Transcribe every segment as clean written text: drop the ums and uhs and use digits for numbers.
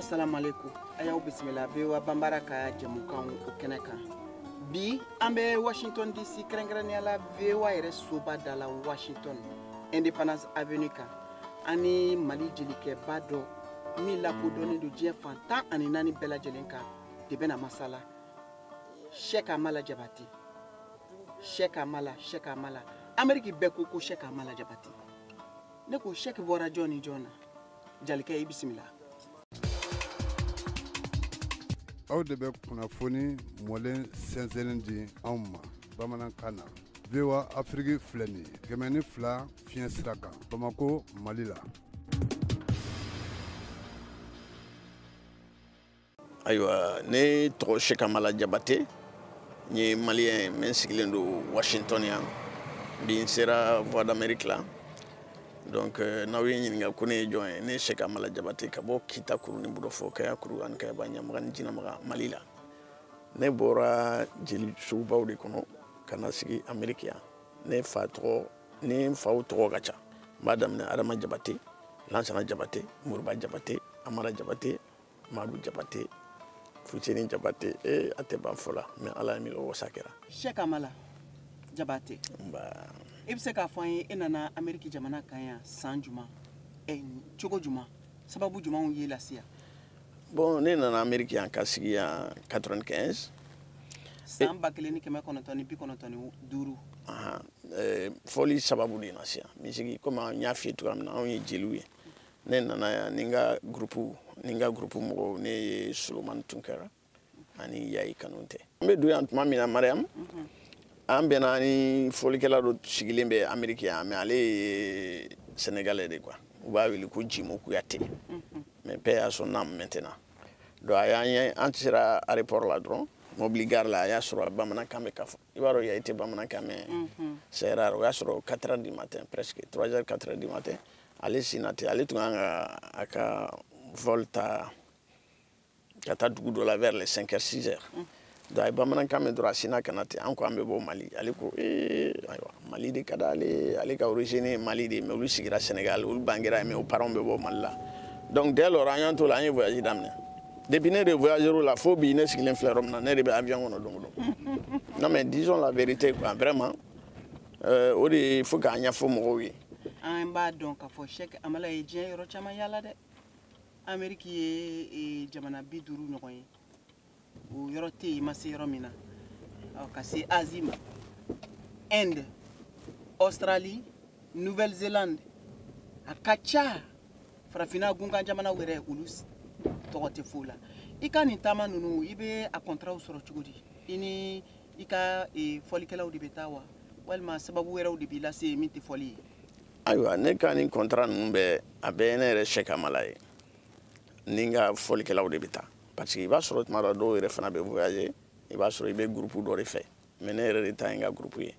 Assalamu alaikum. Ayaw bismillah be wa bambara ka jamukan o keneka. Bi ambe Washington DC krengrania la vewa ere soba dala Washington Independence Avenue ka. Ani Mali jelike bado mi la podoni du je fantan ani nani bela jelenka de bena masala. Sheikh Amala Jabati. Sheikh Amala. Ameriki beko ko Sheikh Amala Jabati. Ne ko Sheikh Bora Johnny Jona. Jalike bismillah. Aw de bɛ kunnafoni mɔlen sɛnsɛnnen di anw ma bamanankan na VOA Afrique filɛ nin ye 102 fiɲɛ sira kan Bamako Mali la. Ayiwa ne tɔgɔ Sheikh Amala Jabate n ye maliyɛn min sigilen don Washington yan bi n sera Voix d'Amérique la donc n'aw ye ɲininka ko ne ye jɔn ye ne ye Sheikh Amala Jabate ka bɔ Kita kuru ni Budofɔ Kaya kuru ani Kayaba ɲamaga ni Jinamaga Mali la ne bɔra jeli sugubaw de kɔnɔ ka na sigi Amérique yan ne fa tɔgɔ ni n faw tɔgɔ ka ca n b'a daminɛ Adama Jabate Lansana Jabate Moriba Jabate Amara Jabate Madu Jabate Fuseni Jabate a tɛ ban fɔ la mais Ala ye min kɛ wasa kɛra. Sheikh Amala Jabate. I bɛ se k'a fɔ an ye e nana Ameriki jamana kan yan san juma cogo juma sababu jumanw ye lase yan. Bon ne nana Ameriki yan ka sigi yan 95. San 1995. Fɔli sababu de na se yan misigi komi an y'a f'i ye cogoya min na anw ye jeliw ye ne nana yan ni n ka groupe mɔgɔw ne ye Solomani Tunkara ani Yayi Kanute. N bɛ don yan tuma min na Mariam an bɛnna ni fɔlikɛla dɔ sigilen bɛ Ameriki yan mais ale ye Sénégalais de quoi u b'a wele ko Jimo Kuyate mais paix à son âme maintenant donc a y'an ye an sera aéroport la dɔrɔn mobili gare la a y'a sɔrɔ bamanankan bɛ ka fɔ i b'a dɔn Yayi tɛ bamanankan mɛn c'est rare o y'a sɔrɔ 4 heures du matin presque 3 heures 4 heures du matin ale sinna ten ale tun kan ka a ka vol ta ka taa dugu dɔ la vers les 5 heures 6 heures donc a ye bamanankan mɛn dɔrɔn a sinna ka na ten an ko an bɛ bɔ Mali ale ko ayiwa Mali de ka d'ale ale ka origine ye Mali de mais olu sigira Sénégal olu bangera mais u parents bɛ bɔ Mali la donc dès lors an y'an to la an ye voyage daminɛ depuis ne de voyageur la fo bi ne sigilen filɛ yɔrɔ min na ne de bɛ avion kɔnɔ don o don non mais disons la vérité quoi vraiment o de faut k'a ɲɛfɔ mɔgɔw ye. An b'a dɔn k'a fɔ Sheikh Amala ye diɲɛ yɔrɔ caman yaala dɛ Ameriki ye jamana 50 ɲɔgɔn ye o yɔrɔ tɛ yen ma se yɔrɔ min na ka se Asie ma Inde Australie Nouvelle-Zélande a ka ca farafinna gunkan jamanaw yɛrɛ olu tɔgɔ tɛ fo la i ka nin taama ninnu i bɛ a contrat sɔrɔ cogo di i ni i ka fɔlikɛlaw de bɛ taa wa walima sababu wɛrɛw de b'i lase min tɛ fɔli ye. Ayiwa ne ka nin contrat ninnu bɛɛ a bɛɛ ye ne yɛrɛ Sheikh Amala ye ni n ka fɔlikɛlaw de bɛ taa parce que i b'a sɔrɔ tuma dɔ dɔw yɛrɛ fana bɛ voyager i b'a sɔrɔ i bɛ groupe dɔ de fɛ mais ne yɛrɛ de ta ye n ka groupe ye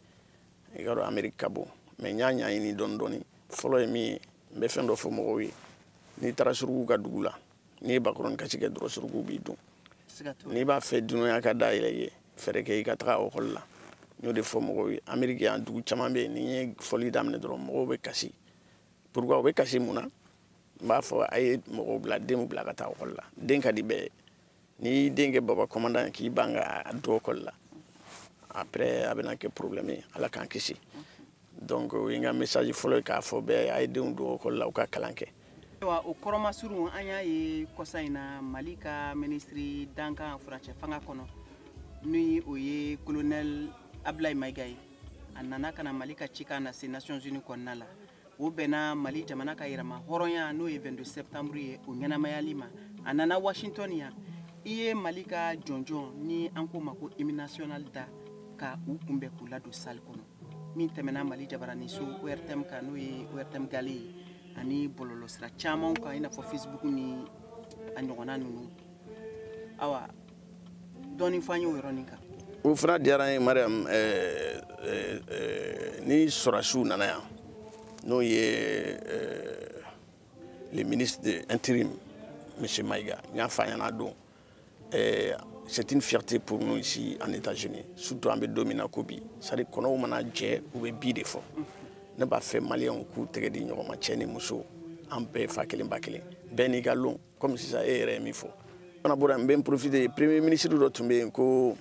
i ka dɔn Amérique ka bon mais n y'a ɲɛɲini dɔɔni dɔɔni fɔlɔ ye min ye n bɛ fɛn dɔ fɔ mɔgɔw ye n'i taara suruku ka dugu la n'i ye bakɔrɔni kasi kɛ dɔrɔn suruku b'i dun n'i b'a fɛ dunuya ka dayɛlɛ i ye fɛrɛ kɛ i ka taga ekɔli la n y'o de fɔ mɔgɔw ye Amérique yan dugu caman bɛ yen ni n ye fɔli daminɛ dɔrɔn mɔgɔw bɛ kasi pourquoi u bɛ kasi mun na n b'a fɔ a ye mɔgɔw bila denw bila ka taa ekɔli la den ka di bɛɛ ye n'i y'i den kɛ baba commandant ye k'i ban ka don ekɔli la après a bɛna kɛ problème ye Ala k'an kisi donc o ye n ka message fɔlɔ ye k'a fɔ bɛɛ a ye denw don ekɔli la u ka kalan kɛ. O kɔrɔmasurun an y'a ye kɔsa in na Mali ka ministre dankan furancɛ fanga kɔnɔ ni o ye colonel Ablaye Maiga ye a nana ka na Mali ka cikan na se Nations Unies kɔnɔna la o bɛnna Mali jamana ka yɛrɛma hɔrɔnya n'o ye 22 septembre ye o ɲɛnamayali ma a nana Washington yan i ye Mali ka jɔnjɔn ni an ko ma ko hymne national da ka u kunbɛn k'u ladon salle kɔnɔ min tɛmɛna Mali jabaraniso ORTM kan n'o ye ORTM gale ye ani bɔlɔlɔsira caman kan i n'a fɔ Facebook ni a ɲɔgɔnna ninnu awa dɔɔni fɔ an ye o yɔrɔnin kan. O fana diyara n ye Mariam ni sɔrɔdasiw nana yan n'o ye le ministre de intérim M. Maiga n y'a fɔ a ɲɛna don c'est une fierté pour nous ici en États-Unis surtout an bɛ don min na ko bi c'est à dire kɔnɔw mana jɛ u bɛ bi de fɔ ne b'a fɛ maliyɛnw k'u tɛgɛ di ɲɔgɔn ma cɛ ni muso an bɛɛ fa kelen ba kelen Benigalon comme si ça est mi fo on a bien profité premier ministre de tomber ko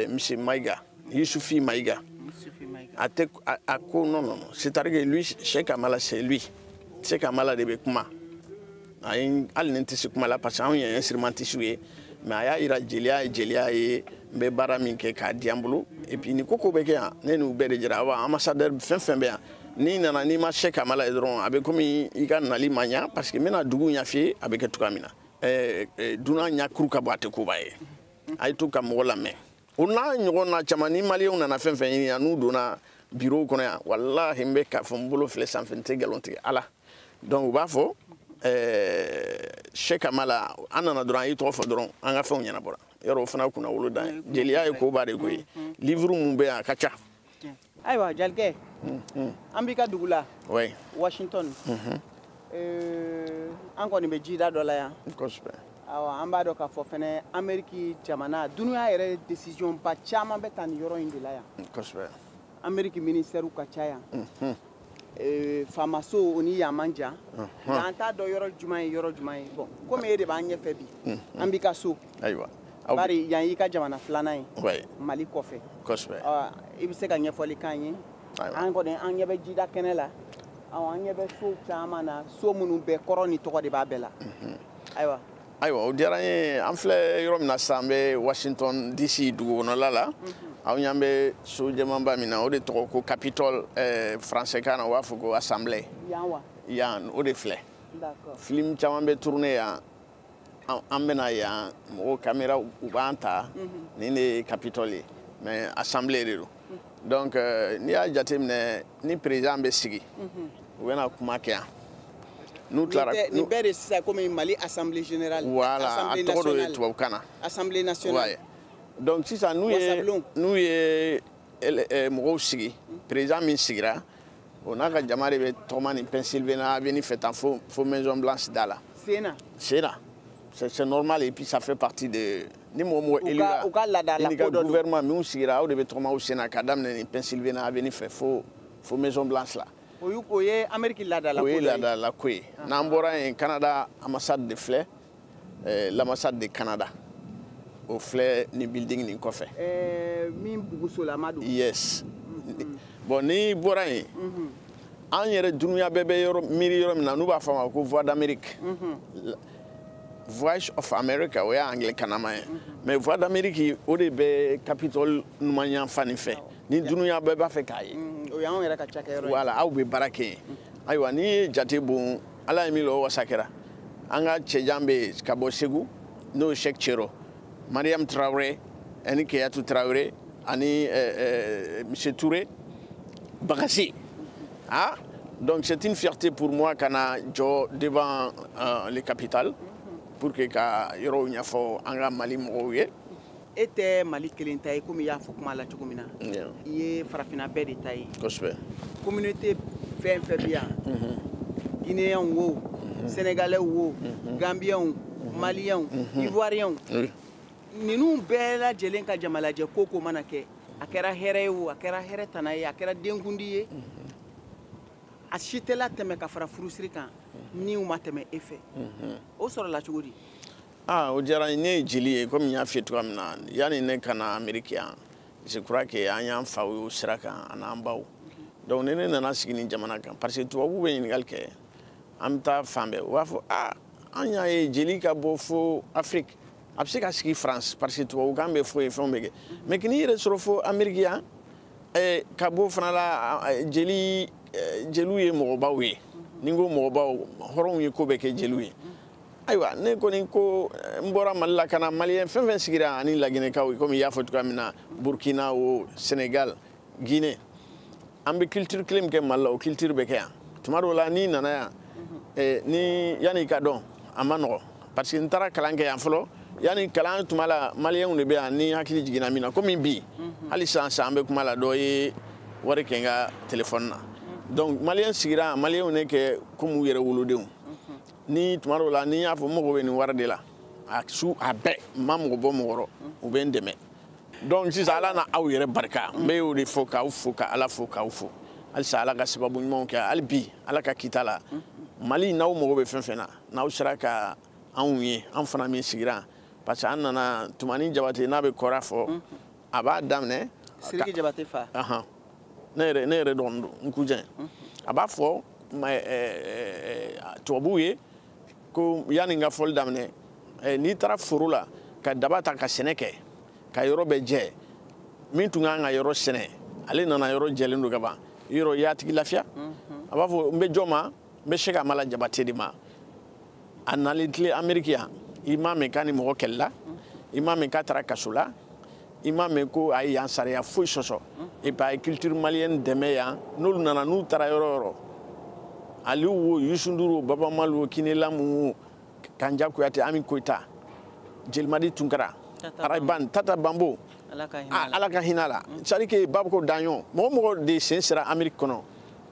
monsieur Maïga Youssoufi Maïga à quoi non c'est-à-dire que lui Cheikh Amala c'est lui Cheikh Amala de Bekuma ay al nenti kuma la parce que on y a instrument tissué mais aya ira jelia et be bara min ke ka diambulu et puis ni koko be ke ne nu be de jira wa ambassadeur fin be ni nana ni ma Cheikh Amala edron abe komi i ka nali manya parce que mena dugu nya fi abe ke tukamina duna nya kuru ka bate ko baye ay to kam wala me ona nyogo na chamani mali on na fin ni anu dona bureau kono ya wallahi mbe ka fo mbolo fle san fente galonti ala donc ba fo Cheikh Amala anana dran yi to fo dron anga fa nyana bora yoro fana kuna wolo dan jelia ko bare ko livre mu be akacha aywa jalke ambika dugula oui Washington encore ni be jida dola ya cospe awa amba do ka fo fene Ameriki jamana dunia yere decision ba chama be tan yoro indila ya cospe Ameriki ministère ka chaya famaso oni yamanja anta do yoro jumai bon comme ede ba nye febi ambika so aywa bari yan yi ka jamana flana yi ouais Mali kofe cospe ibise ka nye foli kanye an ko den an yebe jida kenela an yebe so chama na so munu be koroni to ko de ba bela aywa o diyara ye an filɛ yɔrɔ min na sisan an bɛ Washington DC dugu kɔnɔ la aw ɲan bɛ so jɛmanba min na o de tɔgɔ ko Capitole français kan na u b'a fɔ ko assemblée yan o de filɛ film caman bɛ tourner yan an bɛna yan mɔgɔw caméra u b'an ta nin de ye Capitole ye mais assemblée de don donc n'i y'a jateminɛ ni président bɛ sigi u bɛna kuma kɛ yan nous ni bere c'est comme Mali assemblée générale voilà assemblée nationale ouais. Donc si ça nous est mɔgɔw sigi président min sigira on a ka jama de bɛ tɔgɔma ni Pennsylvania Avenue fɛ tan fo Maison Blanche da la Sénat c'est normal et puis ça fait partie de ni mɔgɔ élu ni ka gouvernement min sigira aw de bɛ tɔgɔma au Sénat ka daminɛ ni Pennsylvania Avenue fɛ fo Maison Blanche la o ye Amérique ladala ko ye n'an bɔra yen Canada ambassade de filɛ l'ambassade de Canada o filɛ ni building nin kɔfɛ min bugusolama don yes bon ni bɔra yen an yɛrɛ dunuya bɛɛ bɛ miiri yɔrɔ min na n'u b'a fɔ a ma ko voix d'Amérique Voice of America o y'a anglais-kanama ye mais voix d'Amérique o de bɛ Capitole numanyan fan nin fɛ ni dunuya bɛɛ b'a fɛ k'a ye voilà aw bɛ baara kɛ yen ayiwa n'i ye jate bon ala ye min lɔ wasa kɛra an ka cɛjan bɛ ka bɔ Segu n'o ye Cheikh Thioro Mariam Traoré ani Keyatou Traoré ani monsieur Touré Bakassi donc c'est une fierté pour moi kana jɔ devant les capitales pour que ka yɔrɔw ɲɛfɔ an ka Mali mɔgɔw ye e tɛ Mali kelen ta ye comme i y'a fɔ kuma la cogo min na i ye farafinna bɛɛ de ta ye kosɛbɛ communauté fɛn fɛn bɛ yan Guinéens wo Sénégalais wo Gambiens Maliens Ivoiriens ninnu bɛɛ lajɛlen ka jamalajɛ ko mana kɛ a kɛra hɛrɛ ye o a kɛra hɛrɛ tana ye a kɛra denkundi ye a si tɛ latɛmɛ ka fara furusiri kan ni u ma tɛmɛ e fɛ o sɔrɔla cogo di o diyara n ye jeli ye komi n y'a f'i ye cogoya min na yanni ne ka na Amérique yan je crois que an y'an faw ye o sira kan an'an baw donc ni ne nana sigi nin jamana kan parce que tubabuw bɛ ɲininkali kɛ an bɛ taa fan bɛɛ u b'a fɔ an y'a ye jeli ka bɔ fo Afrique a bɛ se ka sigi France parce que tubabukan bɛ fɔ yen fɛnw bɛ kɛ mais k'i yɛrɛ sɔrɔ fo Amérique yan ka bɔ fana la jeliw ye mɔgɔbaw ye ni n ko mɔgɔbaw hɔrɔnw ye ko bɛɛ kɛ jeliw ye ayiwa ne kɔni ko n bɔra Mali la ka na Maliyɛn fɛn fɛn sigira ani Laginɛkaw ye komi i y'a fɔ cogoya min na Burkina o Sénégal Guinée an bɛ culture kelen min kɛ Mali la o culture bɛ kɛ yan tuma dɔw la n'i nana yan ni yanni i ka dɔn a ma nɔgɔ parce que n taara kalan kɛ yan fɔlɔ yanni kalan tuma la Maliyɛnw de bɛ yan ni hakili jiginna min na komi bi hali sisan an bɛ kuma la dɔ ye wari kɛ n ka téléphone na donc Maliyɛn sigira yan Maliyɛnw ne kɛ komi u yɛrɛ wolodenw ni tuma dɔw la ni y'a fɔ mɔgɔw bɛ nin wari de la a bɛɛ ma mɔgɔ bɔ mɔgɔ rɔ u bɛ n dɛmɛ donc sisan ala na aw yɛrɛ barika n bɛ o de fɔ k'aw fo ka ala fo k'aw fo halisa ala ka sababu ɲumanw kɛ hali bi ala ka kita la Mali n'aw mago bɛ fɛn fɛn na n'aw sera ka anw ye an fana min sigira parce que an nana Tumani Jabate n'a bɛ kɔrɔ fɔ a b'a daminɛ Sidiki Jabate fa ne yɛrɛ dɔgɔnin don n kujɛ a b'a fɔ tubabuw ye ko yanni n ka fɔli daminɛ n'i taara foro la ka daba ta ka sɛnɛ kɛ ka yɔrɔ bɛɛ jɛ min tun kan ka yɔrɔ sɛnɛ ale nana yɔrɔ jɛlen don ka ban yɔrɔ y'a tigi lafiya a b'a fɔ n bɛ jɔn ma n bɛ Sheikh Amala Jabate de ma a nalen tile Amérique yan i m'a mɛn k'a ni mɔgɔ kɛlɛla i m'a mɛn k'a taara kaso la i m'a mɛn ko a ye yan sariya foyi sɔsɔ et puis a ye culture malienne dɛmɛ yan n'olu nana n'u taara yɔrɔ o yɔrɔ Aliou wo Youssou Ndour wo Baba Maal wo Kiné Lam wo Kanja Kuyate Ami Koyita Jelimadi Tunkara Araban Tata Bambo ala ka hinɛ la c'est-à-dire que b'a fɔ ko daɲɔ mɔgɔ mɔgɔ de sen sera Amérique kɔnɔ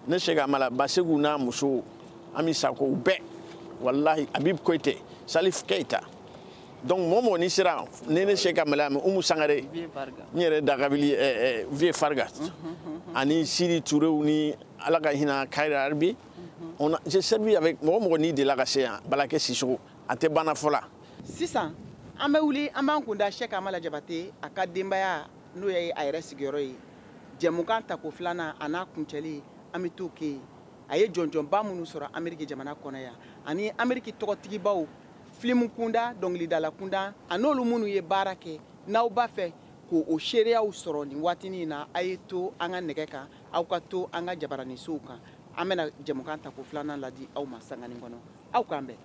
ne Sheikh Amala Basegu n'a muso Ami Sako u bɛɛ wallahi Habib Koyite Salif Keita donc mɔgɔ mɔgɔ n'i sera ne Sheikh Amala mɛ Umu Sangare n yɛrɛ dagabili Vie Farga ani Sidi Touréw ni ala ka hinɛ Kaira Arbi j'ai servi avec mɔgɔ mɔgɔ n'i delila ka se yan Balakɛ Sisoko a tɛ banna fɔ la sisan an bɛ wuli an b'an kun da Sheikh Amala Jabate a ka denbaya n'o ye a yɛrɛ sigiyɔrɔ ye jɛmukan tako filanan a n'a kuncɛli an bɛ t'o kɛ yen a ye jɔnjɔnba minnu sɔrɔ Amérique jamana kɔnɔ yan ani Amérique tɔgɔtigibaw film kunda dɔnkilidala kunda a n'olu minnu ye baara kɛ n'aw b'a fɛ k'o seereyaw sɔrɔ nin waatinin na a ye to an ka nɛgɛ kan aw ka to an ka jabaranisow kan an bɛna jɛmukan tako filanan ladi aw ma sanganin kɔnɔ aw k'an bɛn.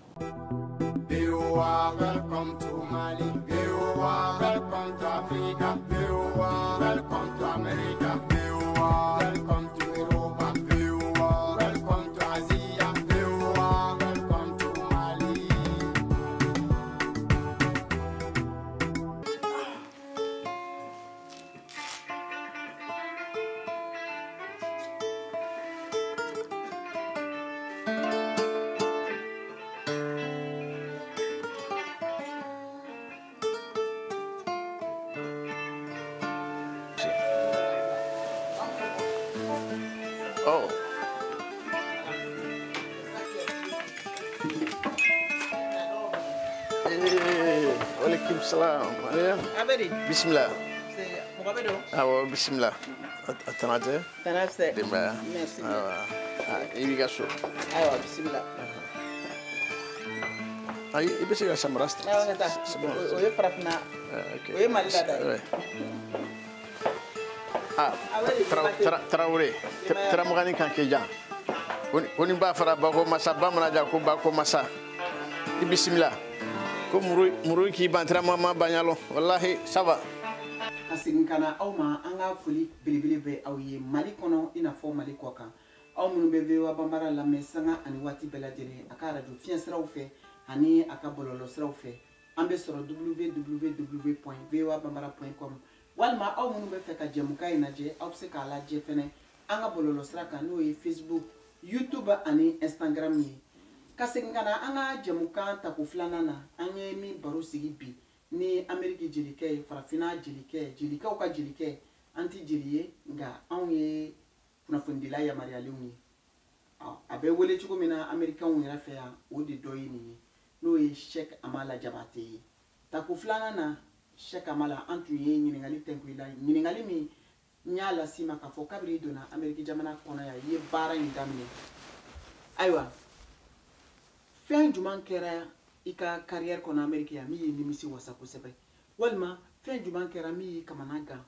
Welcome to Mali. Welcome to Africa. Welcome to America. Welcome to Europa. Welcome to Asia. Welcome to Mali. Oh. Waalaikum salam. Abedi. Bismillah. Mɔgɔ bɛ don? Awɔ, bismillah. Tana tɛ? Tana fɛ. Denbaya. Merci. I b'i ka so. Ayiwa, bisimila. Ayi, I bɛ se ka samara Awɔ, ka taa. O ye farafinna. O ye Mali lada ye. Tarawele taramagani kan kɛ jan ko ni b'a fara bako masa bamanaja ko bako masa i bisimila ko muru k'i ban taramama banyalo wallahi saba a segin ka na aw ma an ka foli belebele bɛ aw ye Mali kɔnɔ i n'a fɔ Mali kɔ kan aw minnu bɛ VOA Bambara lamɛn sanga ani waati bɛɛ lajɛlen a ka radio fiɲɛ siraw fɛ ani a ka bɔlɔlɔ siraw fɛ an bɛ sɔrɔ www.voabambara.com walima aw minnu bɛ fɛ ka jɛmukan in lajɛ aw bɛ se k'a lajɛ fɛnɛ an ka bɔlɔlɔ sira kan n'o ye Facebook, YouTube ani Instagram ye ka segin ka na an ka jɛmukan tako filanan na an ye min baro sigi bi ni Amérique jelikɛ ye farafinna jelikɛ jelikaw ka jelikɛ an tɛ jeli ye nka anw ye kunnafonidila yamaruyalen ye a bɛ wele cogo min na Américains yɛrɛ fɛ yan o de dɔ ye nin ye n'o ye Sheikh Amala Jabate ye tako filanan na Sheikh Amala an tun ye ɲininkali tɛnku i la ɲininkali min n y'a las'i ma k'a fɔ kabiri i donna Amérique jamana kɔnɔ yan i ye baara in daminɛ ayiwa fɛn jumɛn kɛra i ka carrière kɔnɔ Amérique yan min ye nimisi wasa kosɛbɛ walima fɛn jumɛn kɛra min y'i kamana gan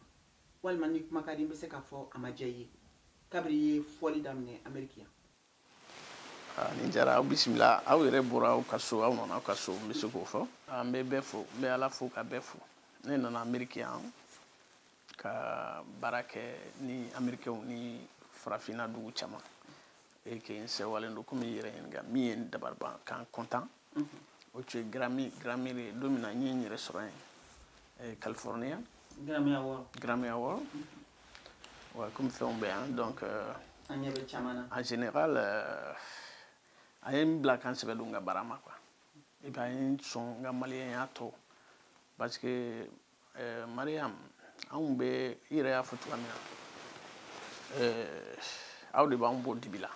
walima ni kuma ka di n bɛ se k'a fɔ a ma diya i ye kabiri i ye fɔli daminɛ Amérique yan. Ni jara aw bisimila aw yɛrɛ bɔra aw ka so aw nana aw ka so n bɛ se k'o fɔ an bɛ bɛɛ fo n bɛ Ala fo ka bɛɛ fo ne nana Amérique yan ka baara kɛ ni Américains ni farafinna dugu caman et que n sɛwalen don komi i yɛrɛ ɲininka min ye n dabaliban k'an content o tun ye Grammy ye don min na n ye n yɛrɛ sɔrɔ yen California Grammy Award ouais comme fɛnw bɛ yan donc an ɲɛ bɛ caman na en général a ye n bila kan sɛbɛdon n ka baara ma quoi et puis a ye n sɔn n ka maliyɛnya tɔ parce que Mariam anw bɛ i yɛrɛ y'a fɔ cogoya min na aw de b'anw bɔ dibi la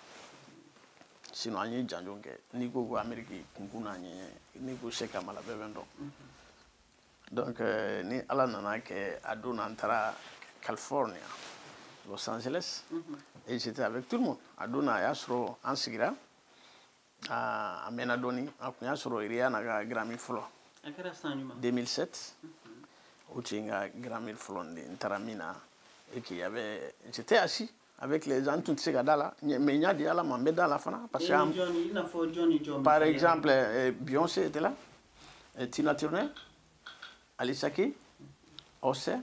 sinon an ye janjo kɛ n'i ko ko Amérique kunkun n'a ɲɛ n'i ko Cheikh Amala bɛɛ bɛ dɔn donc ni ala nana kɛ a don an taara California Los Angeles et j'étais avec tout le monde a don a y'a sɔrɔ an sigira a mɛnna dɔɔni a kun y'a sɔrɔ Rihanna ka Grammy fɔlɔ 2007 o tun ye n ka Grammy fɔlɔ de n taara min na et qu'il y avait j'étais assis avec les gens tun tɛ se ka da la mais n y'a di ala ma n bɛ da la fana parce que par exemple Beyoncé était là Tina Turner Alicia Keys Offset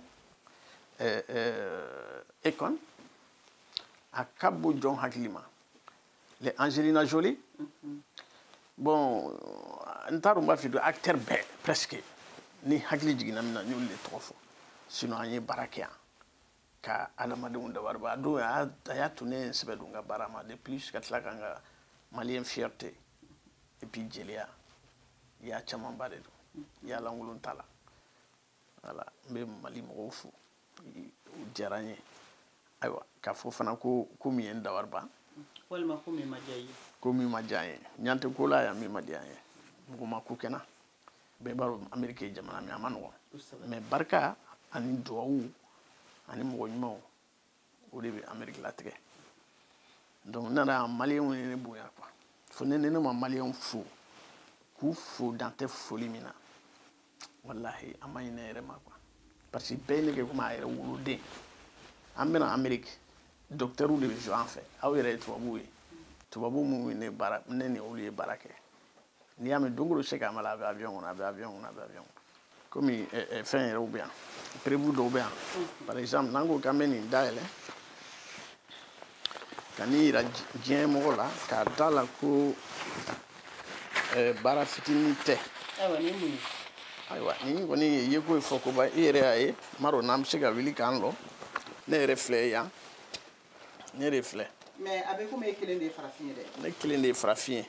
Akon a ka bon jɔn hakili ma les Angelina Jolie bon n t'a dɔn n b'a f'i ye acteur bɛɛ presque ni hakili jiginna min na n y'olu de tɔgɔ fɔ sinon an ye baara kɛ yan ka adamadenw dabariba a don a y'a to ne ye n sɛbɛ don n ka baara ma de plus ka tila ka n ka maliyɛn fierté et puis jeliya i y'a camanba de don i y'a lankolon t'a la voilà n bɛ Mali mɔgɔw fo o diyara n ye ayiwa k'a fɔ fana ko min ye n dabariba walima ko min ma diya i ye ko min ma diya n ye ɲan tɛ ko la yan min ma diya n ye mɔgɔ ma ko kɛnɛ bɛɛ b'a dɔn Amérique ye jamana min a ma nɔgɔn mais barika ani duwawu ani mɔgɔ ɲumanw o de bɛ Amérique latigɛ donc ne yɛrɛ maliyɛnw ye ne bonya quoi fo ne ma maliyɛnw fo k'u fo dan tɛ foli min na wallahi a ma ɲi ne yɛrɛ ma quoi parce que bɛɛ ye ne kɛ komi a yɛrɛ woloden an bɛna Amérique docteurs de bɛ jɔ an fɛ aw yɛrɛ ye tubabuw ye tubabu minnu ye ne ni olu ye baara kɛ n'i y'a mɛn don o don Cheikh Amala a bɛ avion kɔnɔ a bɛ avion kɔnɔ a bɛ avion kɔnɔ komi fɛn yɛrɛw bɛ yan prévu dɔw bɛ yan par exemple n'an ko k'an bɛ nin dayɛlɛ ka n'i yira diɲɛ mɔgɔ la k'a da la ko baara fitinin tɛ ayiwa nin kɔni ye yeko ye fɔ koba i yɛrɛ y'a ye n m'a dɔn n'an bɛ se ka wuli k'an lɔ ne yɛrɛ filɛ yan ne de filɛ mais a bɛ komi e kelen de ye farafin ye dɛ ne kelen de ye farafin ye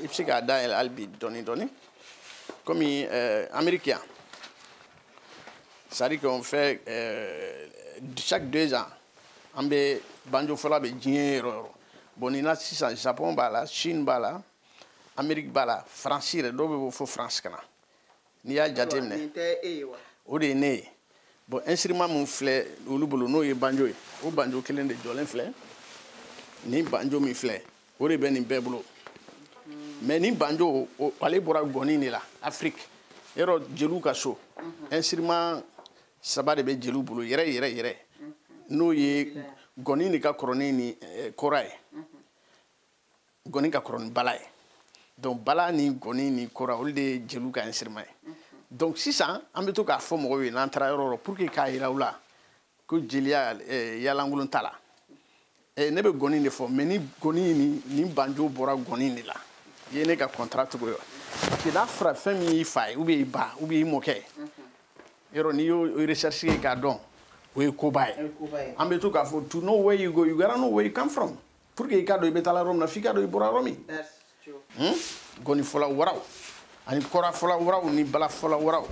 i bɛ se k'a dayɛlɛ hali bi dɔɔni dɔɔni komi Amérique yan c'est-à-dire qu'on fait chaque 2 ans an bɛ banjo fɔla bɛ diɲɛ yɔrɔ yɔrɔ bon nin na sisan Japon b'a la Chine b'a la Amérique b'a la France yɛrɛ dɔw bɛ bɔ fo France ka na n'i y'a jateminɛ o de ye ne ye bon instrument min filɛ olu bolo n'o ye banjo ye o banjo kelen de jɔlen filɛ ni banjo min filɛ o de bɛ nin bɛɛ bolo mais ni banjo ale bɔra gɔni de la Afrique yɔrɔ jeliw ka so instrument 3 de bɛ jeliw bolo yɛrɛ n'o ye gɔni de ka kɔrɔ ni kora ye gɔni ka kɔrɔ ni bala ye donc bala ni gɔni ni kora olu de ye jeliw ka instrument ye donc sisan an bɛ to k'a fɔ mɔgɔw ye n'an taara yɔrɔ o yɔrɔ pour que k'a yira u la ko jeliya yalankolon t'a la ne bɛ gɔni de fɔ mais ni gɔni ni banjo bɔra gɔni de la i ye ne ka contrat cogo ye parce que n'a fɔra fɛn min y'i fa ye ou bien i ba ou bien i mɔkɛ ye yɔrɔ n'i y'o recherche kɛ k'a dɔn o ye koba ye an bɛ to k'a fɔ to know where you go you gotta know where you come from pour que i k'a dɔn i bɛ taa yɔrɔ min na f'i k'a dɔn i bɔra yɔrɔ min gɔni fɔla waraw ani kɔra fɔla waraw ni bala fɔla waraw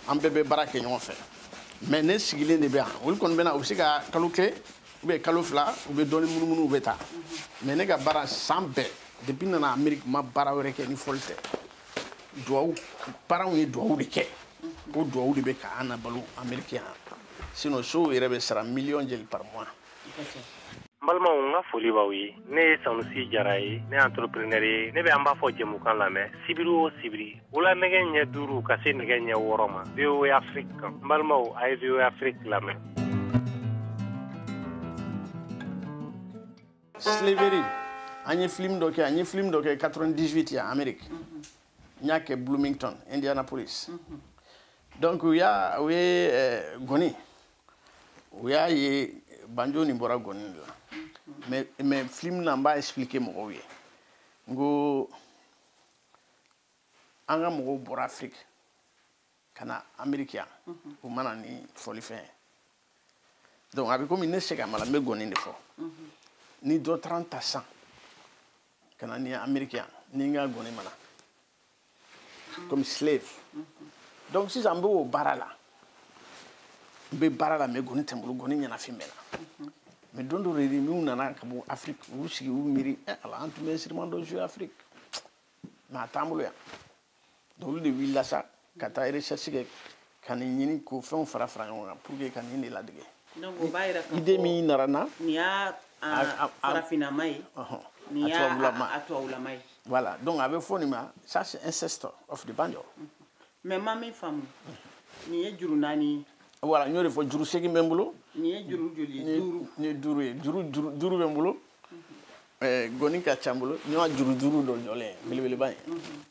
an bɛɛ bɛ baara kɛ ɲɔgɔn fɛ mais ne sigilen de bɛ yan olu kɔni bɛ na u bɛ se ka kalo kelen ou bien kalo 2 u bɛ dɔɔni munumunu u bɛ taa mais ne ka baara san bɛɛ depuis nana Amérique ma baara wɛrɛ kɛ ni fɔli tɛ duwawu parents ye duwawu de kɛ o duwawu de bɛ k'an na balo Amérique yan sinon sow yɛrɛ bɛ sara million jeli par mois. n balimaw n ka foli b'aw ye ne ye Sanusi Jara ye ne ye entrepreneur ye ne bɛ an b'a fɔ jɛmukan lamɛn sibiri o sibiri wula nɛgɛ ɲɛ 5 ka se nɛgɛ ɲɛ 6 ma VOA Afrique kan n balimaw a ye VOA Afrique lamɛn. Slavery an ye film dɔ kɛ 98 yan Amérique n y'a kɛ Bloomington Indianapolis donc u ye gɔni u y'a ye banjo nin bɔra gɔni de la mais film na n b'a expliquer mɔgɔw ye n ko an ka mɔgɔw bɔra Afrique ka na Amérique yan u mana ni fɔlifɛn ye donc a bɛ komi ne Cheikh Amala n bɛ gɔni de fɔ ni dɔ taara n ta san ka na ni Amérique yan ni n ka gɔni mana comme slave donc sisan n bɛ o baara la n bɛ baara la mais gɔni tɛ n bolo gɔni ɲɛnafin bɛ na mais don dɔ de n'u nana ka bɔ Afrique u sigi u miiri ala an tun bɛ instrument dɔ jouer Afrique mais a t'an bolo yan donc olu de wulila sa ka taa recherche kɛ ka nin ɲini k'o fɛnw fara fara ɲɔgɔn kan pour que ka nin de ladege donc o b'a yira k'a fɔ idée min nara n na nin y'a farafinama ye nin y'a tubabulama ye voilà donc a bɛ fɔ nin ma ça c'est ancestor of the banjo mais ma min faamu nin ye juru 4 ye voilà n y'o de fɔ juru 8 bɛ n bolo nin ye juru joli ye 5 nin ye 5 ye juru bɛ n bolo gɔni ka ca n bolo n y'a juru 5 dɔ jɔlen ye belebeleba ye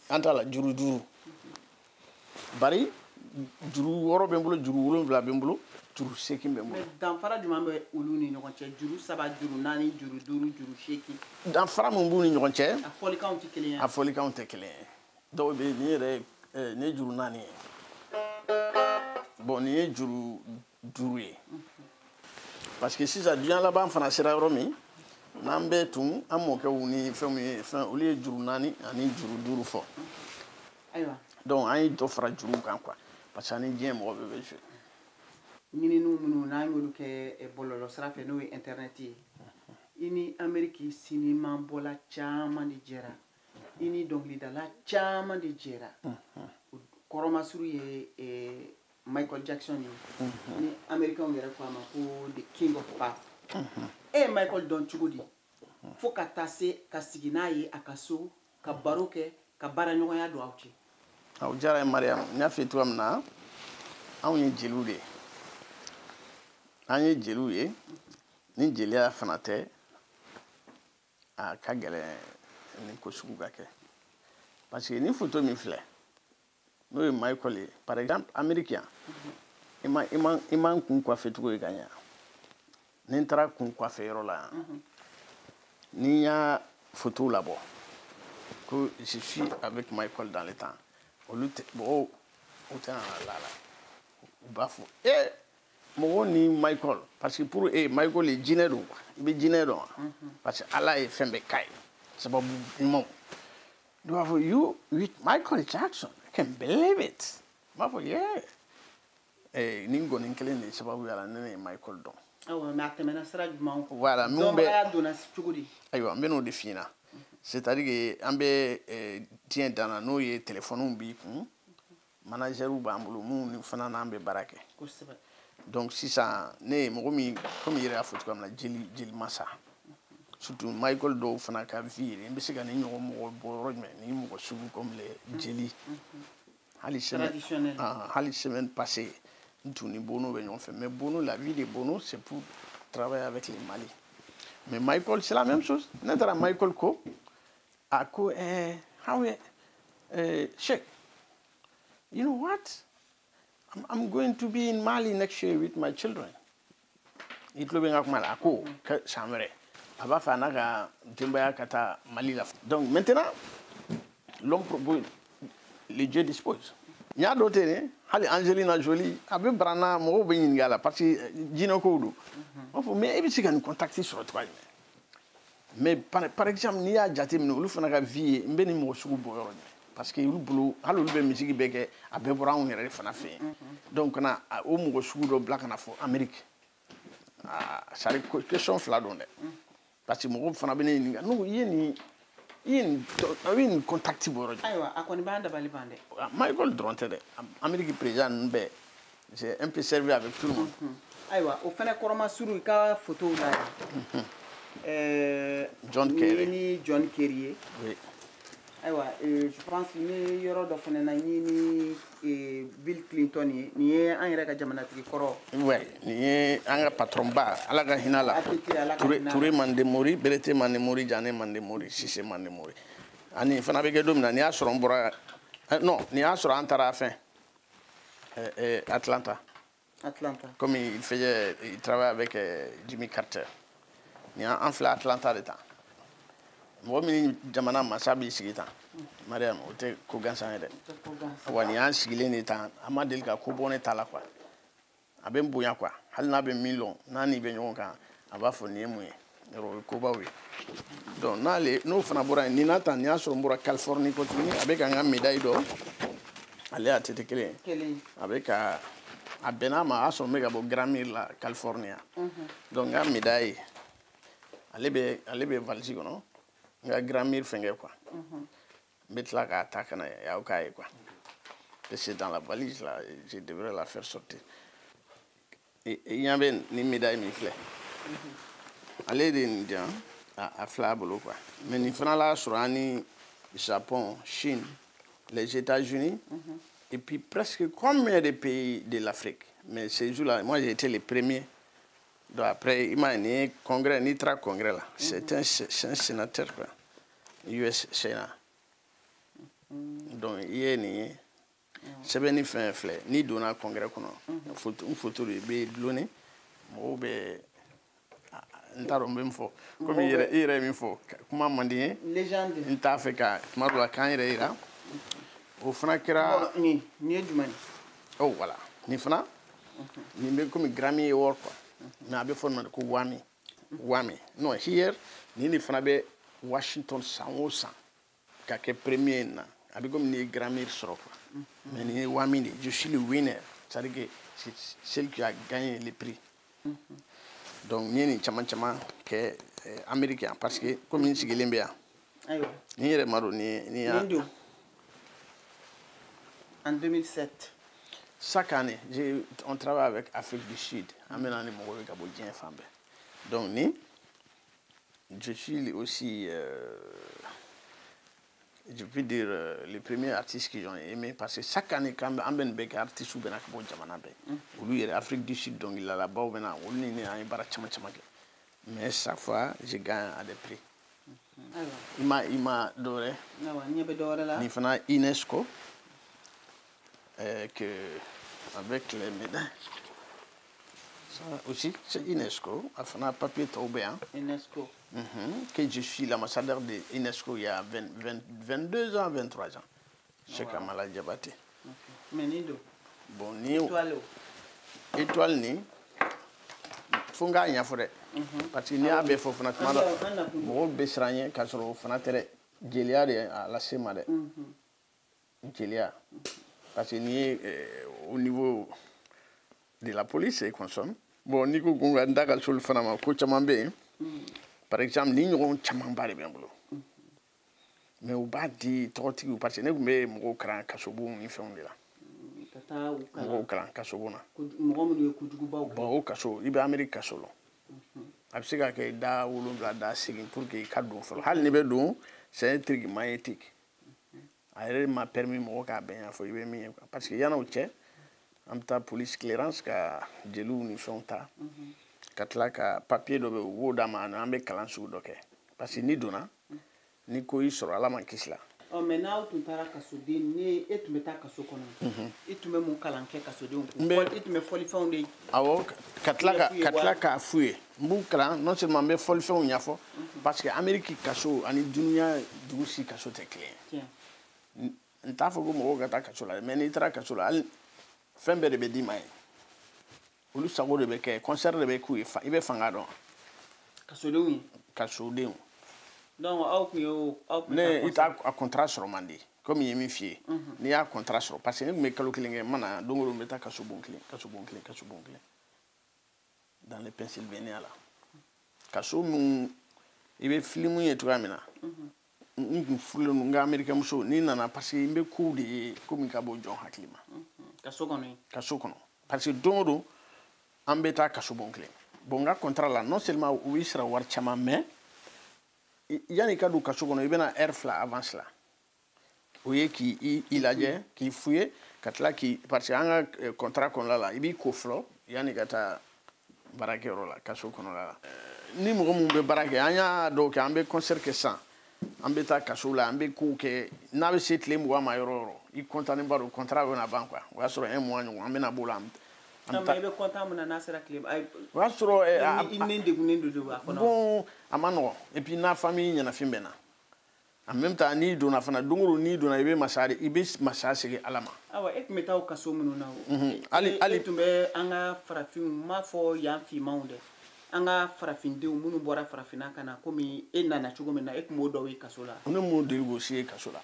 an t'a la juru 5 bari juru 6 bɛ n bolo juru 7 bɛ n bolo juru 8 bɛ n bolo mais danfara jumɛn bɛ olu ni ɲɔgɔn cɛ juru 7 juru 4 juru 5 juru 8 danfara min b'u ni ɲɔgɔn cɛ a fɔlikanw tɛ kelen ye a fɔlikanw tɛ kelen ye dɔw bɛ nin yɛrɛ nin ye juru 4 ye bon nin ye juru 5 ye parce que sisan diɲɛ laban fana sera yɔrɔ min n'an bɛɛ tun an mɔkɛw ni fɛnw ye olu ye juru 4 ani juru 5 fɔ ayiwa donc an ye dɔ fara juruw kan quoi parce que ani diɲɛ mɔgɔ bɛɛ bɛ jouer ɲininiw minnu n'an y'olu kɛ bɔlɔlɔ sira fɛ n'o ye internet ye i ni Amérique sinimabɔla caman de jɛra i ni dɔnkilidala caman de jɛra kɔrɔmasuru ye Michael Jackson ye ni Américains yɛrɛ ko a ma ko the king of pop e ye Michael dɔn cogo di fo ka taa se ka sigi n'a ye a ka so ka baro kɛ ka baaraɲɔgɔnya don aw cɛ o diyara ye Mariam n y'a f'i ye cogoya min na anw ye jeliw de ye an ye jeliw ye ni jeliya fana tɛ a ka gɛlɛn ni ko sugu ka kɛ parce que ni photo min filɛ n'o ye Michael ye par exemple américain i man kun coiffé cogo ye ka ɲa ni n taara kun coiffé yɔrɔ la yan ni n y'a photo labɔ ko je suis avec Michael dans le temps olu tɛ mɔgɔw o tɛ na la u b'a fɔ mɔgɔw ni Michael parce que pour Michael ye jinɛ don quoi i bɛ jinɛ dɔn wa parce que Ala ye fɛn bɛɛ k'a ye sababu ɲumanw do b'a fɔ you with Michael Jackson I can't believe it b'a fɔ yeah ni ngɔni kelen de sababu yala ne ye Michael dɔn awɔ mais a tɛmɛna sira jumɛn fɛ voilà min bɛ dɔnbagaya donna cogo di ayiwa n bɛ n'o de f'i ɲɛna c'est-à-dire que an bɛ diɲɛ dan na n'o ye téléphone b'i kun managers b'an bolo minnu fana n'an bɛ baara kɛ kosɛbɛ donc sisan ne ye mɔgɔ min comme i yɛrɛ y'a fɔ cogoya min na jeli masa surtout Michael dɔw fana ka vie n bɛ se ka ni ɲɔgɔn mɔgɔ bɔ yɔrɔ jumɛn ni mɔgɔ sugu comme les jeli hali semaine passée n tun ni Bono bɛ ɲɔgɔn fɛ mais Bono la vie de Bono c'est pour travailler avec les Mali mais Michael c'est la même chose ne taara Michael ko a ko Sheikh you know what I'm going to be in Mali next year with my children. Il tulo bɛ n ka kuma la a ko san wɛrɛ a b'a fɛ a n'a ka denbaya ka taa Mali la donc maintenant l'homme propose le Dieu dispose n y'a dɔ ten ne hali Angelina Jolie a bɛ baranna mɔgɔw bɛ ɲininka a la parce que jinɛkow don b'a fɔ mais e bɛ se ka nin contact sɔrɔ cogoya jumɛn mais par exemple n'i y'a jateminɛ olu fana ka vie ye n bɛ nin mɔgɔ sugu bɔ yɔrɔ jumɛn parce que olu bolo hali olu bɛ misigi bɛɛ kɛ a bɛɛ bɔra anw yɛrɛ de fana fɛ yen donc kana o mɔgɔ sugu dɔ bila ka na fɔ Amérique c'est à dire question fila don dɛ parce que mɔgɔw fana bɛ ne ɲininka n'u i ye nin contact bɔ yɔrɔ jumɛn ayiwa a kɔni b'an dabali ban dɛ Michael dɔrɔn tɛ dɛ Amérique président ninnu bɛɛ j'ai un peu servi avec tout le monde ayiwa o fana kɔrɔmasuru i ka photo la yan John Kerry ni John Kerry ye oui ayiwa je pense ni yɔrɔ dɔ fana na ni Bill Clinton ye nin ye an yɛrɛ ka jamanatigi kɔrɔ ouais nin ye an ka patron ba Ala ka hinɛ la Touré Mandemori Berete Mandemori Jane Mandemori Cissé Mandemori ani fana bɛ kɛ don min na n'i y'a sɔrɔ n bɔra non n'i y'a sɔrɔ an taara fɛn Atlanta comme il travaille avec Jimmy Carter ni an filɛ Atlanta de tan mɔgɔ min jamana masa b'i sigi tan Mariam o tɛ ko gansan ye dɛ wa nin y'an sigilen de tan a ma deli ka ko bɔ ne ta la quoi a bɛ n bonya quoi hali n'a bɛ min lɔn n'a n'i bɛ ɲɔgɔn kan a b'a fɔ nin ye mun ye yɔrɔ o ye kobaw ye donc n'o fana bɔra yen nin na tan nin y'a sɔrɔ n bɔra Californie ko tuguni a bɛ ka n ka médaille dɔ ale a tɛ kelen ye a bɛ ka a bɛnna ma a y'a sɔrɔ n bɛ ka bɔ Grammy la Californie donc n ka médaille ale bɛ valise kɔnɔ n ka grammaire fɛngɛ quoi n bɛ tila k'a ta ka na y'aw k'a ye quoi c'est dans la valise là je devrais la faire sortir i ɲɛ bɛ nin médaille min filɛ ale de nin di yan a filɛ a bolo quoi mais nin fana la sɔrɔ an ni Japon, Chine, les États-Unis et puis presque combien de pays de l'Afrique. Mais ces jours-là, moi j'ai été le premier. Donc après, il m'a dit congrès, ni tra congrès là. C'est un sénateur quoi. US Sénat. Donc il est ni c'est bien ni fait ni donné un congrès qu'on a. Une photo de Blonné. Moi ben ntaro mbem fo comme ire mi fo kuma mandi légende nta fe ka kuma do kan ire ira o fana kira ni jumani oh voilà ni fana ni be comme Grammy Award quoi na be fon man ko wami no here ni fana be Washington 100 ka ke premier na abi comme ni Grammy soro quoi mais ni wami je suis le winner c'est-à-dire que c'est celle qui a gagné le prix. Donc ni chama que américain parce que comme ni sigilen be ya ayo ni yere maro ni en 2007 chaque année on travaille avec Afrique du Sud amena ni mo be gabo dien fambe donc ni je suis aussi je peux dire les premiers artistes qui ont aimé parce que chaque année quand amben be artiste ou ben akbo jamana be lui yere Afrique du Sud donc il a là-bas bena on ni ay bara chama mais chaque fois je gagne à des prix. Il m'a doré. Il fana UNESCO que avec les médailles. Ça aussi c'est UNESCO. Il fana papier taubéen. UNESCO. Que je suis l'ambassadeur de UNESCO il y a 22 ans, 23 ans. Chez Kamala Diabaté. Mais Nido. Bon ni. Étoile ni. Funga nya fore. Parce que ni abe fo fana tuma mo be sranye ka soro fana tere jelia de la sema de jelia parce que ni au niveau de la police et consomme bon ni ko gonga ndagal sul fana ma ko chama be par exemple ni ngon chama bare be bolo mais o ba di toti parce que ne gumbe mo kran kasobu ni fewndela mo kran kasobuna mo mo ku dugu ba bon o kaso ibe America solo absika ke da wolonga da sigin pour que kadon folo hal ni be don c'est un truc magnétique ayre m'a permis mo ka ben fo ibe mi parce que yana uche amta police clearance ka jelu ni fonta katla ka papier do be woda ma na be kalansu do ke parce que ni dona ni ko isoro ala man kisla o maintenant tu tara kasudi ni etumeta kasokono etume mu kalanke kasudi on etume foli fonde awo katla ka fuye mbu kala non seulement be foli fon nyafo parce que Amérique kaso ani dunia dusi kaso te clair nta fo go mo gata kaso la mais ni tra kaso la fembe de be di mai olu sago de be ke concert de be ku ibe fanga don kaso de donc au ne ita a contrat sur mandi comme yemi fie ni a contrat sur parce que me kalo kilenge mana dongoro meta kaso bon clé dans le Pennsylvania là kaso mu ibe film ye to amina fulo nga America muso ni nana parce que imbe ku de comme ka bo jon hakima kaso kono parce que dongoro ambeta kaso bon clé bonga contrat là non seulement oui sera war chama mais yani kadu kaso kono ibena airfla avance là oye ki ilaje ki fuye katla ki parce que anga contrat kon la ibi ko flo yani kata barake rola kaso kono la ni mo be barake anya do ke ambe concert ke ça ambe ta kaso la ambe ku ke na be setle mo ma yororo I kontane baro contrat on avant quoi wa soro un mois on ambe na bola ambe be konta mo na nasera club ay wa soro bon amano et puis na famille nyana fimbena en même temps ni dona fana dunguru ni dona ibe masari ibe masasi alama awa ek metaw kaso munu na ali tumbe anga farafin ma fo ya fi maunde anga farafin de munu bora farafina kana komi enna na chugo mena ek mo do wi kaso la on mo de négocier kaso la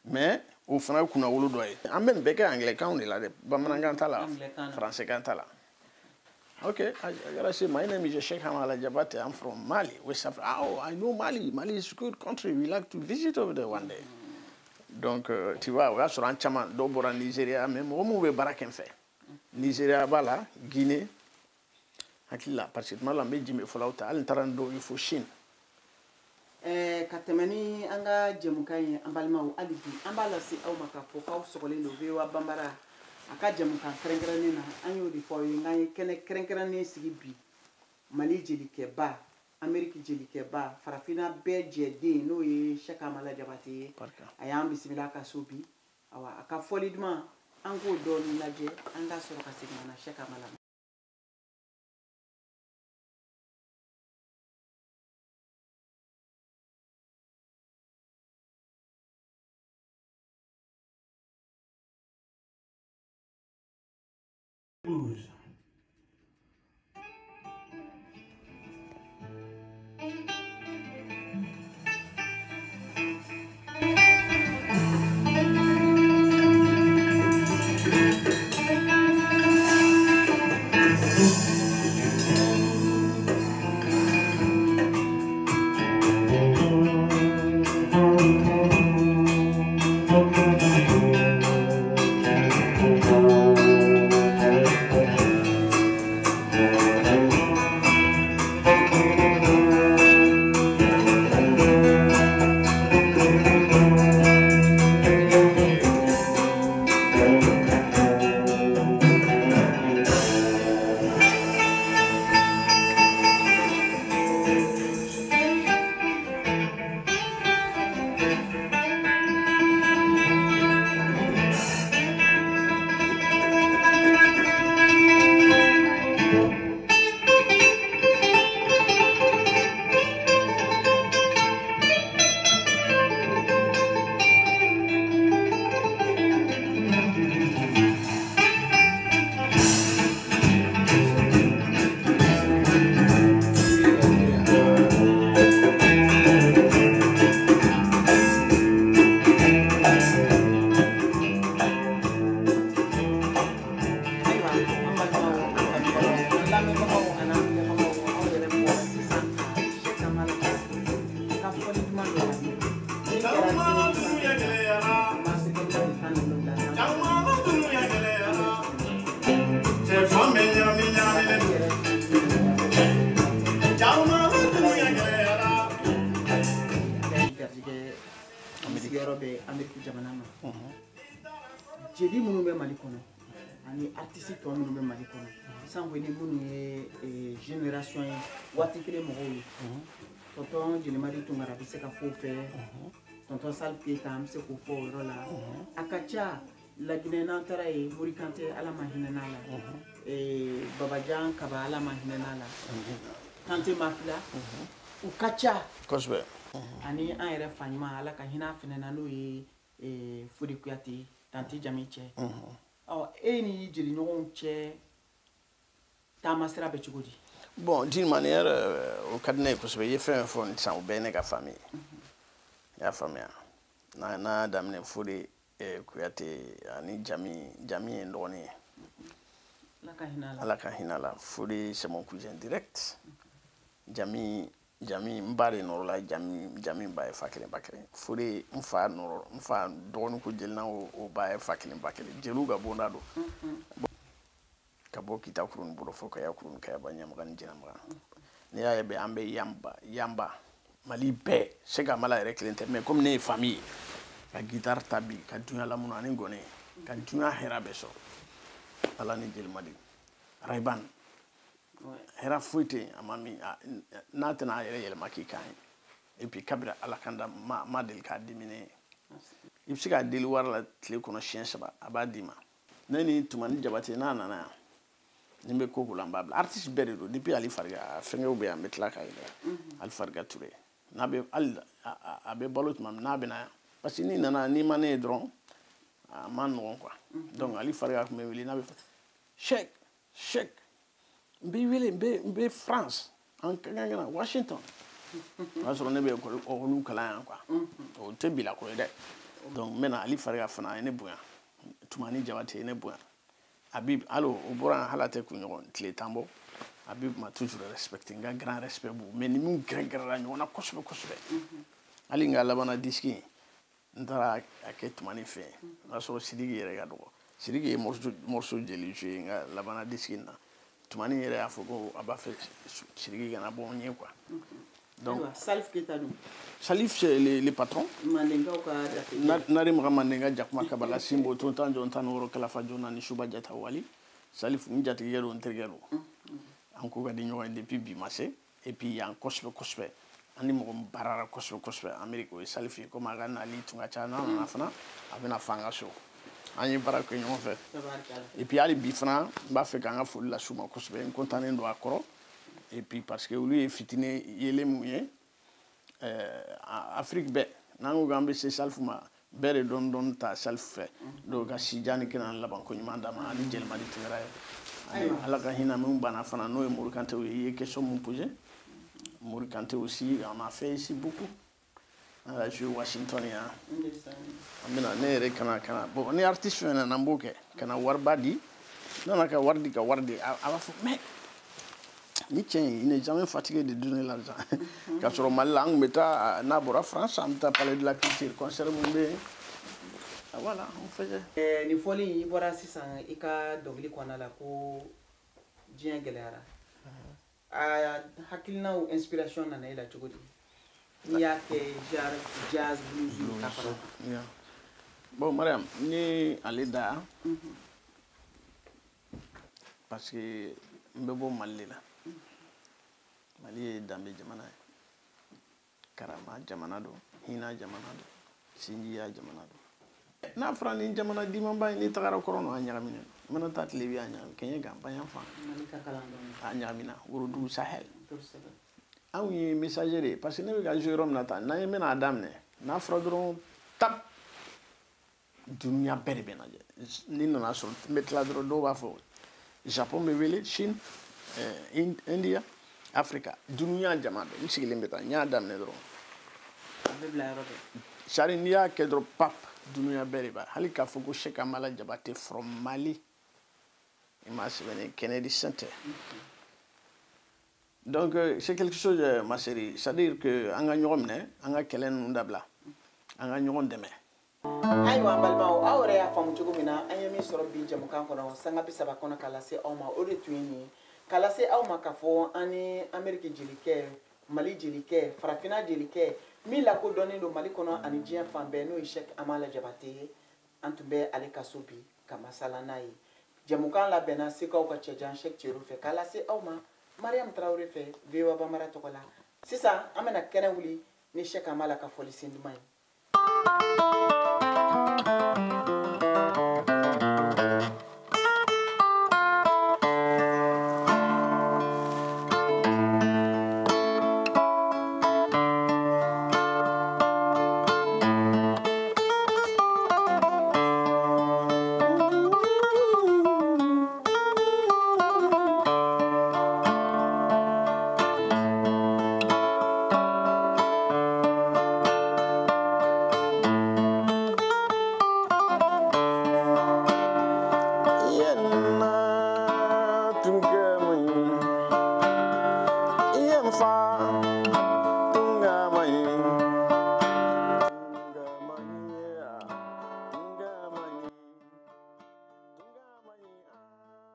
mais au fana kuna wolo doy amben beke anglais kan de la de bamanangan tala français kan tala Okay, I gotta say, my name is Sheikh Hamala Jabate. I'm from Mali, West Africa. Oh, I know Mali. Mali is a good country. We like to visit over there one day. Donc, tu vois, on va sur un chaman, d'abord en Nigeria, même au moins, on fait. Nigeria, voilà, Guinée. Hakila, parce que mal, mais Jimmy Folauta, Altarando, il faut Chine. Katemani, anga Jemukai, Ambalma ou Alibi, Ambala si Aumaka, pour Pau Sokole, le Veo Bambara, Aka Jemuka, Krengrana, Anyo di Foy, Nai, Krengrane Sibi, Mali Jelikeba, America Jelikeba, Farafina Beje, no ye, Shaka Malajabati, I am Bisimilaka Subi, our Aka Folidma, Ango Don Laje, Anga Soka Sigana, Shaka Malam. Blues. Jeli minnu bɛ Mali kɔnɔ ani artiste tɔ minnu bɛ Mali kɔnɔ san ko ni minnu ye génération ye waati kelen mɔgɔw ye tonton Jelimadi Tunkara bɛ se ka fɔ o fɛ tonton Sal Keita an bɛ se k'o fɔ o yɔrɔ la a ka ca Laginɛ n'an taara ye Mori Kante Ala ma hinɛ n'a la Babajan Kaba Ala ma hinɛ n'a la Kante Mafila u ka ca kosɛbɛ ani an yɛrɛ fa ɲuman Ala ka hinɛ a fɛnɛ na n'o ye Fodi Kuyate Tanti Jami cɛ e ni jeliɲɔgɔnw cɛ taama sira bɛ cogo di bon d'une manière o ka di ne ye kosɛbɛ i ye fɛn fɛn fɔ sisan o bɛɛ ye ne ka famille i y'a faamuya n'a daminɛ Fodi Kuyate ani Jami ye n dɔgɔnin ye Ala ka hinɛ a la Fodi c'est mon cousin direct Jami n ba de nɔrɔ la Jami ba ye fa kelen ba kelen Fodi n fa dɔgɔnin ko jeli na o ba ye fa kelen ba kelen jeliw ka bonda don ka bɔ Kita Kuruni bolo fo Kaya Kuruni Kayaba Ɲamaga ni Jɛnɛmaga n'i y'a ye bɛ an bɛ Yanba Mali bɛɛ Seka Mala yɛrɛ kelen tɛ mais comme ne ye famille ka guitare ta bi ka dunya lamunɛ ani gɔnɛ ka dunya hɛrɛ bɛɛ sɔrɔ Ala ni Jelimadi Rayban hɛrɛ foyi tɛ yen a ma min n'a tɛna a yɛrɛ yɛlɛma k'i kan ye et puis kabira Ala kanda ma deli k'a dimi ne ye i bɛ se k'a deli wari la tile kɔnɔ siɲɛ 3 a b'a d'i ma ne ni Tumani Jabate n'a nana yan ni bɛ ko la n b'a bila artiste bɛɛ de don depuis Ali Fariga fɛnkɛw bɛ yan n bɛ tila k'a yira Ali Fariga Ture n'a bɛ a bɛ balo tuma min n'a bɛ na yan parce que n'i nana n'i ma ne ye dɔrɔn a ma nɔgɔn quoi donc Ali Fariga tun bɛ wele n'a bɛ fɔ Cheikh n bɛ wele n bɛ France an ka kan na Washington o y'a sɔrɔ ne bɛ olu kalan yan quoi o tɛ bila ko ye dɛ donc n bɛ na Ali Fariga fana a ye ne bonya Tumani Jabate ye ne bonya Habib allo o bɔra halate ku ɲɔgɔn tile tan bɔ Habib m'a toujours respecté n ka grand respect b'u mais ni min gɛrɛgɛrɛla ɲɔgɔn na kosɛbɛ kosɛbɛ hali n ka labana disque n taara a kɛ Tumani fɛ o y'a sɔrɔ Sidiki yɛrɛ ka dɔgɔ Sidiki ye morceau jeli joué n ka labana disque na Tumani yɛrɛ y'a fɔ ko a b'a fɛ Sidiki kana bɔ n ye quoi donc Salif Keita dun Salif c'est les patrons Mandenkaw ka nari maga Mandenka jakuma kabala simbo to tan jon tan woro kala fa jona ni suba jata wali Salif n jatigɛ don n terikɛ don an ko ka di ɲɔgɔn ye depuis bi ma se et puis yan kosɛbɛ kosɛbɛ ani mɔgɔ baarara kosɛbɛ kosɛbɛ Amérique o ye Salif ye comme a ka nali tun ka ca n'a nana fana a bɛna fa an ka so an ye baara kɛ ɲɔgɔn fɛ et puis hali bi fana n b'a fɛ k'an ka foli las'u ma kosɛbɛ n contannen don a kɔrɔ et puis parce que olu ye fitini yelen mun ye Afrique bɛɛ n'an ko k'an bɛ se Salif ma bɛɛ de dɔɔni dɔɔni ta Salif fɛ donc ka Sijani kɛnɛ laban ko ɲuman d'a ma ani Jɛlimadi Tunkara ye ala ka hinɛ min banna fana n'o ye Mori Kanté ye i ye question mun posé Mori Kanté aussi on a fait ici beaucoup on a joué Washington yan an bɛna ne yɛrɛ kana bon ni artiste fɛn na n b'o kɛ kana wariba di nana ka wari di ka wari di a b'a fɔ mais ni cɛ in il n'est jamais fatigué de donner l'argent k'a sɔrɔ Mali la an tun bɛ taa n'a bɔra France an bɛ taa Palais de la Culture concert mun bɛ yen voilà on faisait ni fɔli i bɔra sisan i ka dɔnkili kɔnɔna la ko diɲɛ gɛlɛyara a hakilinaw inspiration nana i la cogo di n'i y'a kɛ jazz blues ka fara bon Mariam ni ale da parce que n bɛ bɔ Mali de la Mali ye danbe jamana ye karama jamana don hinɛ jamana don sinjiya jamana don n'a fɔra ni jamana dimanba ye n'i tagara kɔrɔ a ɲagamina i mana taa tile bɛ a ɲagami kɛɲɛ gan bayan fan a ɲagamina Worodugu Sahel anw ye messager de ye parce que ne bɛ ka jouer yɔrɔ min na tan n'an ye bɛna a daminɛ n'a fɔra dɔrɔn tap dunuya bɛɛ de bɛ lajɛ ni nana sɔrɔ n bɛ tila dɔrɔn dɔw b'a fɔ Japon bɛ wele Chine India Africa dunuya jama dɔ n sigilen bɛ tan n y'a daminɛ dɔrɔn a bɛ bila yɔrɔ bɛɛ sari n'i y'a kɛ dɔrɔn pap dunuya bɛɛ de b'a hali k'a fɔ ko Cheikh Amala Jabate from Mali i m'a sɛbɛn Kennedy Center donc c'est quelque chose ma chérie c'est à dire que an ka ɲɔgɔn minɛ an ka kɛlɛ ninnu dabila an ka ɲɔgɔn dɛmɛ ayiwa an balimaw aw yɛrɛ y'a faamu cogo min na an ye min sɔrɔ bi jamukan kɔnɔ sanga bi saba kɔnɔ k'a lase aw ma o de tun ye nin ye k'a lase aw ma k'a fɔ an ni Amérique jelikɛ Mali jelikɛ farafinna jelikɛ min lakodɔnnen don Mali kɔnɔ ani diɲɛ fan bɛɛ n'o ye Cheikh Amala Jabate ye an tun bɛ ale ka so bi ka masala n'a ye jamukan labɛnna Sekaw ka cɛjan Cheikh Thierno fɛ k'a lase aw ma Mariam Traoré fɛ VOA Bambara tɔgɔ la sisan an bɛna kɛnɛ wuli ni Cheikh Amala ka fɔli sen duman ye